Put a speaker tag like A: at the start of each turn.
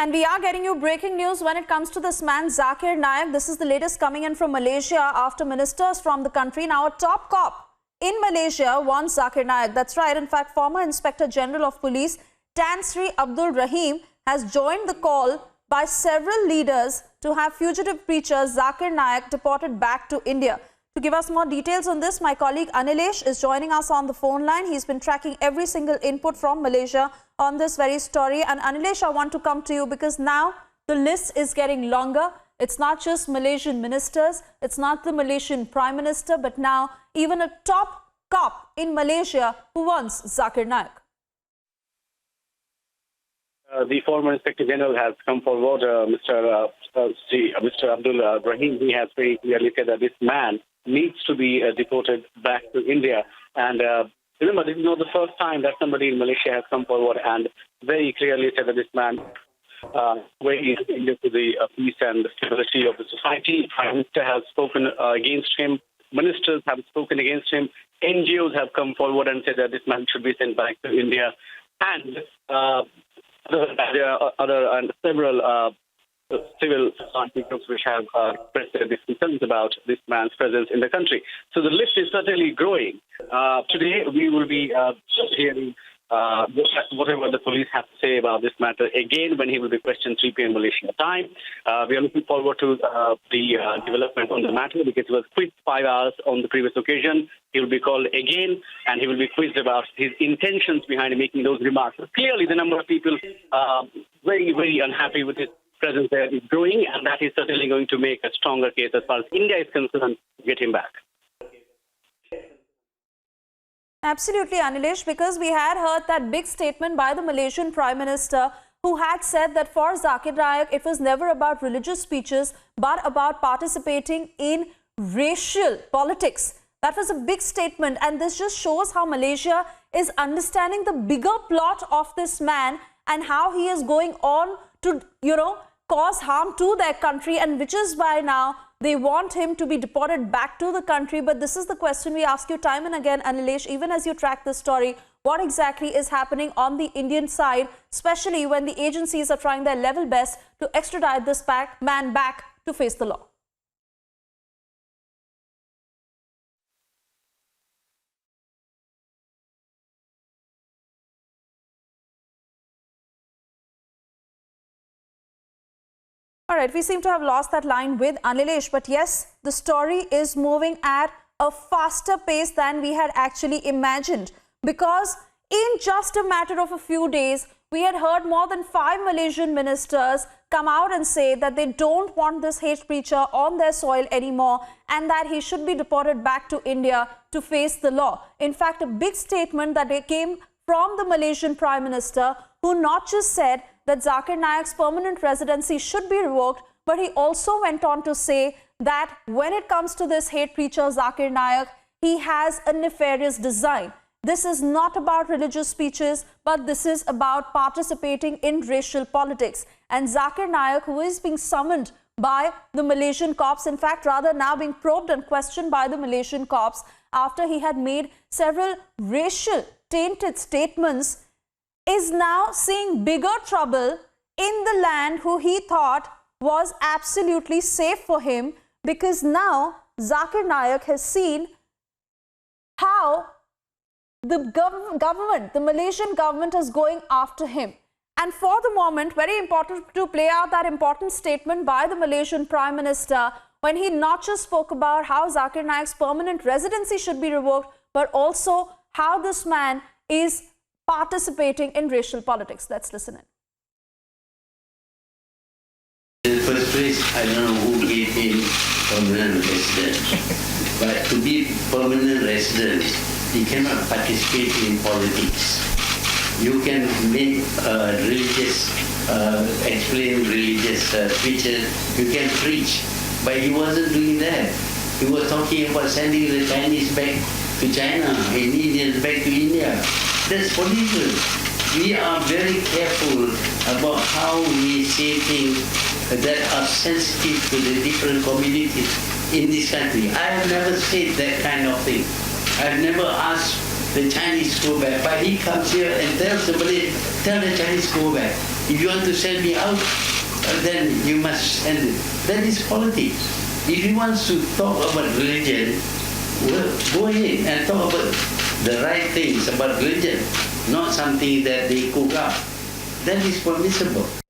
A: And we are getting you breaking news when it comes to this man, Zakir Naik. This is the latest coming in from Malaysia after ministers from the country. Now, a top cop in Malaysia wants Zakir Naik. That's right. In fact, former Inspector General of Police Tan Sri Abdul Rahim has joined the call by several leaders to have fugitive preacher Zakir Naik deported back to India. To give us more details on this, my colleague Anilesh is joining us on the phone line. He's been tracking every single input from Malaysia on this very story. And Anilesh, I want to come to you because now the list is getting longer. It's not just Malaysian ministers, it's not the Malaysian Prime Minister, but now even a top cop in Malaysia who wants Zakir Naik.
B: The former Inspector General has come forward, Mr. Abdul Rahim. He has very clearly said that this man needs to be deported back to India. And remember, this is not the first time that somebody in Malaysia has come forward and very clearly said that this man way into the peace and the stability of the society. Prime Minister has spoken against him. Ministers have spoken against him. NGOs have come forward and said that this man should be sent back to India. And there are several civil society groups which have expressed their concerns about this man's presence in the country. So the list is certainly growing. Today we will be hearing whatever the police have to say about this matter again when he will be questioned 3 p.m. Malaysia time. We are looking forward to the development on the matter because he was quizzed 5 hours on the previous occasion. He will be called again and he will be quizzed about his intentions behind making those remarks. So clearly the number of people very, very unhappy with his presence there is growing, and that is certainly going to make a stronger case as far as India is concerned to get him back.
A: Absolutely, Anilesh, because we had heard that big statement by the Malaysian Prime Minister who had said that for Zakir Naik, it was never about religious speeches, but about participating in racial politics. That was a big statement, and this just shows how Malaysia is understanding the bigger plot of this man and how he is going on to, cause harm to their country, and which is why now they want him to be deported back to the country. But this is the question we ask you time and again, Anilesh, even as you track this story, what exactly is happening on the Indian side, especially when the agencies are trying their level best to extradite this man back to face the law? All right, we seem to have lost that line with Anilesh, but yes, the story is moving at a faster pace than we had actually imagined, because in just a matter of a few days, we had heard more than 5 Malaysian ministers come out and say that they don't want this hate preacher on their soil anymore and that he should be deported back to India to face the law. In fact, a big statement that came from the Malaysian Prime Minister, who not just said that Zakir Naik's permanent residency should be revoked, but he also went on to say that when it comes to this hate preacher Zakir Naik, he has a nefarious design. This is not about religious speeches, but this is about participating in racial politics. And Zakir Naik, who is being summoned by the Malaysian cops, in fact, rather now being probed and questioned by the Malaysian cops after he had made several racial tainted statements, is now seeing bigger trouble in the land who he thought was absolutely safe for him, because now Zakir Naik has seen how the government, the Malaysian government, is going after him. And for the moment, very important to play out that important statement by the Malaysian Prime Minister when he not just spoke about how Zakir Naik's permanent residency should be revoked, but also how this man is participating in racial politics. Let's listen in.
C: In the first place, I don't know who gave him permanent residence. But to be permanent resident, you cannot participate in politics. You can make explain religious speeches, you can preach, but he wasn't doing that. He was talking about sending the Chinese back to China and Indians back to India. That's political. We are very careful about how we say things that are sensitive to the different communities in this country. I have never said that kind of thing. I have never asked the Chinese go back. But he comes here and tells somebody, tell the Chinese go back. If you want to send me out, then you must end it. That is politics. If he wants to talk about religion, well, go ahead and talk about the right things about religion, not something that they cook up. That is permissible.